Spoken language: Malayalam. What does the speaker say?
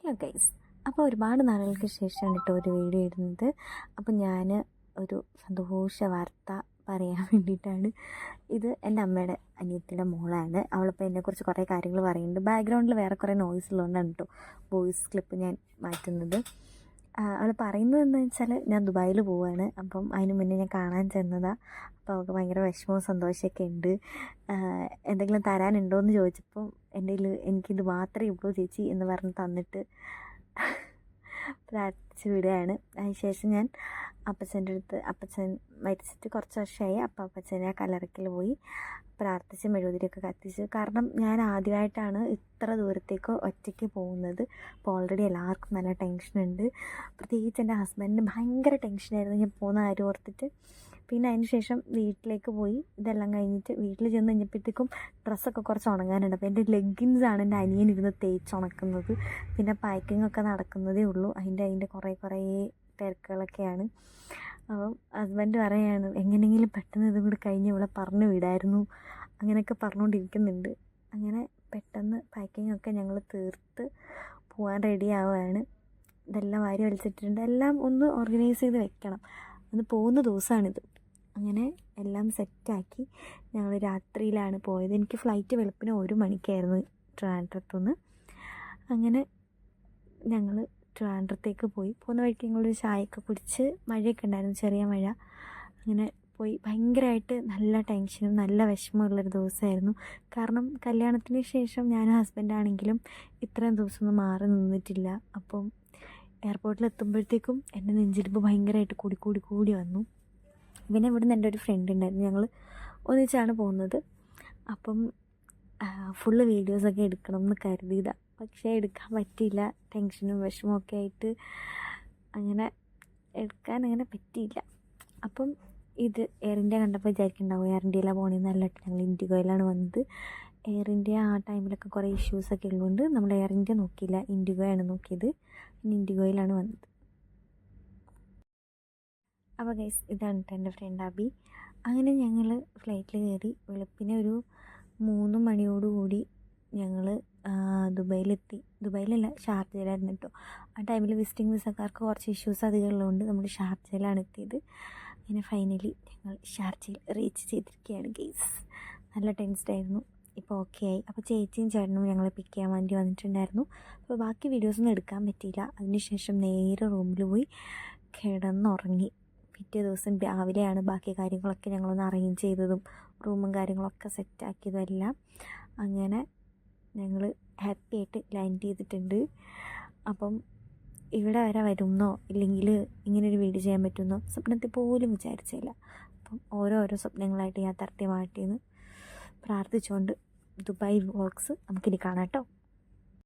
ഹലോ ഗൈസ്, അപ്പോൾ ഒരുപാട് നാളുകൾക്ക് ശേഷമാണ് കേട്ടോ ഒരു വീഡിയോ ഇടുന്നത്. അപ്പോൾ ഞാൻ ഒരു സന്തോഷ വാർത്ത പറയാൻ വേണ്ടിയിട്ടാണ്. ഇത് എൻ്റെ അമ്മയുടെ അനിയത്തിയുടെ മോളാണ്. അവളിപ്പോൾ എന്നെക്കുറിച്ച് കുറേ കാര്യങ്ങൾ പറയുന്നുണ്ട്. ബാക്ക്ഗ്രൗണ്ടിൽ വേറെ കുറേ നോയ്സ് ഉള്ളതുകൊണ്ടാണ് കേട്ടോ വോയിസ് ക്ലിപ്പ് ഞാൻ മാറ്റുന്നത്. അവൾ പറയുന്നത് എന്താണെന്ന് വെച്ചാൽ ഞാൻ ദുബായിൽ പോവുകയാണ്. അപ്പം അതിന് മുന്നേ ഞാൻ കാണാൻ ചെന്നതാണ്. അപ്പോൾ അവൾക്ക് ഭയങ്കര വിഷമവും സന്തോഷമൊക്കെ ഉണ്ട്. എന്തെങ്കിലും തരാനുണ്ടോ എന്ന് ചോദിച്ചപ്പോൾ എൻ്റെ കയ്യിൽ എനിക്കിത് മാത്രമേ ഉള്ളൂ ചേച്ചി എന്ന് പറഞ്ഞ് തന്നിട്ട് പ്രാർത്ഥിച്ച് വിടുകയാണ്. അതിനുശേഷം ഞാൻ അപ്പച്ചൻ്റെ അടുത്ത്, അപ്പച്ചൻ മരിച്ചിട്ട് കുറച്ച് വർഷമായി. അപ്പോൾ അപ്പച്ചനെ ആ കല്ലറയ്ക്കൽ പോയി പ്രാർത്ഥിച്ച് മെഴുകുതിരിയൊക്കെ കത്തിച്ചു. കാരണം ഞാൻ ആദ്യമായിട്ടാണ് ഇത്ര ദൂരത്തേക്ക് ഒറ്റയ്ക്ക് പോകുന്നത്. അപ്പോൾ ഓൾറെഡി എല്ലാവർക്കും നല്ല ടെൻഷനുണ്ട്. പ്രത്യേകിച്ച് എൻ്റെ ഹസ്ബൻഡിന് ഭയങ്കര ടെൻഷനായിരുന്നു ഞാൻ പോകുന്ന കാര്യം ഓർത്തിട്ട്. പിന്നെ അതിന് ശേഷം വീട്ടിലേക്ക് പോയി. ഇതെല്ലാം കഴിഞ്ഞിട്ട് വീട്ടിൽ ചെന്ന് കഴിഞ്ഞപ്പോഴത്തേക്കും ഡ്രസ്സൊക്കെ കുറച്ച് ഉണങ്ങാനുണ്ട്. അപ്പോൾ എൻ്റെ ലെഗിൻസാണ് എൻ്റെ അനിയൻ ഇരുന്ന് തേച്ചുണക്കുന്നത്. പിന്നെ പാക്കിങ്ങൊക്കെ നടക്കുന്നതേ ഉള്ളൂ. അതിൻ്റെ കുറേ തിരക്കുകളൊക്കെയാണ്. അപ്പം ഹസ്ബൻഡ് പറയുകയാണ് എങ്ങനെയെങ്കിലും പെട്ടെന്ന് ഇതും കൂടി കഴിഞ്ഞ് ഇവിടെ പറഞ്ഞു വിടായിരുന്നു, അങ്ങനെയൊക്കെ പറഞ്ഞുകൊണ്ടിരിക്കുന്നുണ്ട്. അങ്ങനെ പെട്ടെന്ന് പാക്കിങ്ങൊക്കെ ഞങ്ങൾ തീർത്ത് പോകാൻ റെഡി ആവുകയാണ്. ഇതെല്ലാം വാരി വലിച്ചിട്ടുണ്ട്. എല്ലാം ഒന്ന് ഓർഗനൈസ് ചെയ്ത് വെക്കണം. അത് പോകുന്ന ദിവസമാണിത്. അങ്ങനെ എല്ലാം സെറ്റാക്കി ഞങ്ങൾ രാത്രിയിലാണ് പോയത്. എനിക്ക് ഫ്ലൈറ്റ് വെളുപ്പിന് 1 മണിക്കായിരുന്നു ട്രിവാൻഡ്രത്തുനിന്ന്. അങ്ങനെ ഞങ്ങൾ ട്രിവാൻഡ്രത്തേക്ക് പോയി. പോകുന്ന വഴിക്ക് ഞങ്ങളൊരു ചായയൊക്കെ കുടിച്ച്, മഴയൊക്കെ ഉണ്ടായിരുന്നു, ചെറിയ മഴ. അങ്ങനെ പോയി. ഭയങ്കരമായിട്ട് നല്ല ടെൻഷനും നല്ല വിഷമമുള്ളൊരു ദിവസമായിരുന്നു. കാരണം കല്യാണത്തിന് ശേഷം ഞാനും ഹസ്ബൻഡാണെങ്കിലും ഇത്രയും ദിവസമൊന്നും മാറി നിന്നിട്ടില്ല. അപ്പം എയർപോർട്ടിലെത്തുമ്പോഴത്തേക്കും എൻ്റെ നെഞ്ചിടിപ്പ് ഭയങ്കരമായിട്ട് കൂടി വന്നു. പിന്നെ ഇവിടെ നിന്ന് എൻ്റെ ഒരു ഫ്രണ്ട് ഉണ്ടായിരുന്നു. ഞങ്ങൾ ഒന്നിച്ചാണ് പോകുന്നത്. അപ്പം ഫുള്ള് വീഡിയോസൊക്കെ എടുക്കണം എന്ന് കരുതിയതാണ്. പക്ഷേ എടുക്കാൻ പറ്റിയില്ല. ടെൻഷനും വിഷമമൊക്കെ ആയിട്ട് അങ്ങനെ എടുക്കാൻ പറ്റിയില്ല. അപ്പം ഇത് എയർ ഇന്ത്യ കണ്ടപ്പോൾ വിചാരിക്കുന്നുണ്ടാവും എയർ ഇന്ത്യയിലാണ് പോകണമെന്നല്ല. ഞങ്ങൾ ഇൻഡിഗോയിലാണ് വന്നത്. എയർ ഇന്ത്യ ആ ടൈമിലൊക്കെ കുറേ ഇഷ്യൂസൊക്കെ ഉള്ളതുകൊണ്ട് നമ്മൾ എയർ ഇന്ത്യ നോക്കിയില്ല, ഇൻഡിഗോയാണ് നോക്കിയത്. പിന്നെ ഇൻഡിഗോയിലാണ് വന്നത്. അപ്പോൾ ഗൈസ്, ഇതാണ് എൻ്റെ ഫ്രണ്ട് അബി. അങ്ങനെ ഞങ്ങൾ ഫ്ലൈറ്റിൽ കയറി. വെളുപ്പിനെ ഒരു 3 മണിയോടുകൂടി ഞങ്ങൾ ദുബായിലെത്തി. ദുബായിലല്ല, ഷാർജയിലായിരുന്നു കേട്ടോ. ആ ടൈമിൽ വിസിറ്റിംഗ് വിസക്കാർക്ക് കുറച്ച് ഇഷ്യൂസ് അധികം ഉള്ളതുകൊണ്ട് നമ്മൾ ഷാർജയിലാണ് എത്തിയത്. അങ്ങനെ ഫൈനലി ഞങ്ങൾ ഷാർജയിൽ റീച്ച് ചെയ്തിരിക്കുകയാണ് ഗൈസ്. നല്ല ടെൻസ്ഡായിരുന്നു. ഇപ്പോൾ ഓക്കെ ആയി. അപ്പോൾ ചേച്ചിയും ചേട്ടനും ഞങ്ങളെ പിക്ക് ചെയ്യാൻ വേണ്ടി വന്നിട്ടുണ്ടായിരുന്നു. അപ്പോൾ ബാക്കി വീഡിയോസൊന്നും എടുക്കാൻ പറ്റിയില്ല. അതിനുശേഷം നേരെ റൂമിൽ പോയി കിടന്നുറങ്ങി. പിറ്റേ ദിവസം രാവിലെയാണ് ബാക്കി കാര്യങ്ങളൊക്കെ ഞങ്ങളൊന്ന് അറേഞ്ച് ചെയ്തതും റൂമും കാര്യങ്ങളൊക്കെ സെറ്റാക്കിയതും എല്ലാം. അങ്ങനെ ഞങ്ങൾ ഹാപ്പി ആയിട്ട് ലാൻഡ് ചെയ്തിട്ടുണ്ട്. അപ്പം ഇവിടെ വരെ വരുമെന്നോ ഇല്ലെങ്കിൽ ഇങ്ങനൊരു വീഡിയോ ചെയ്യാൻ പറ്റുമെന്നോ സ്വപ്നത്തിൽ പോലും വിചാരിച്ചില്ല. അപ്പം ഓരോരോ സ്വപ്നങ്ങളായിട്ട് യാഥാർത്ഥ്യമായിട്ടെന്ന് പ്രാർത്ഥിച്ചുകൊണ്ട് ദുബായ് വ്ളോഗ്സ് നമുക്കിനി കാണാം കേട്ടോ.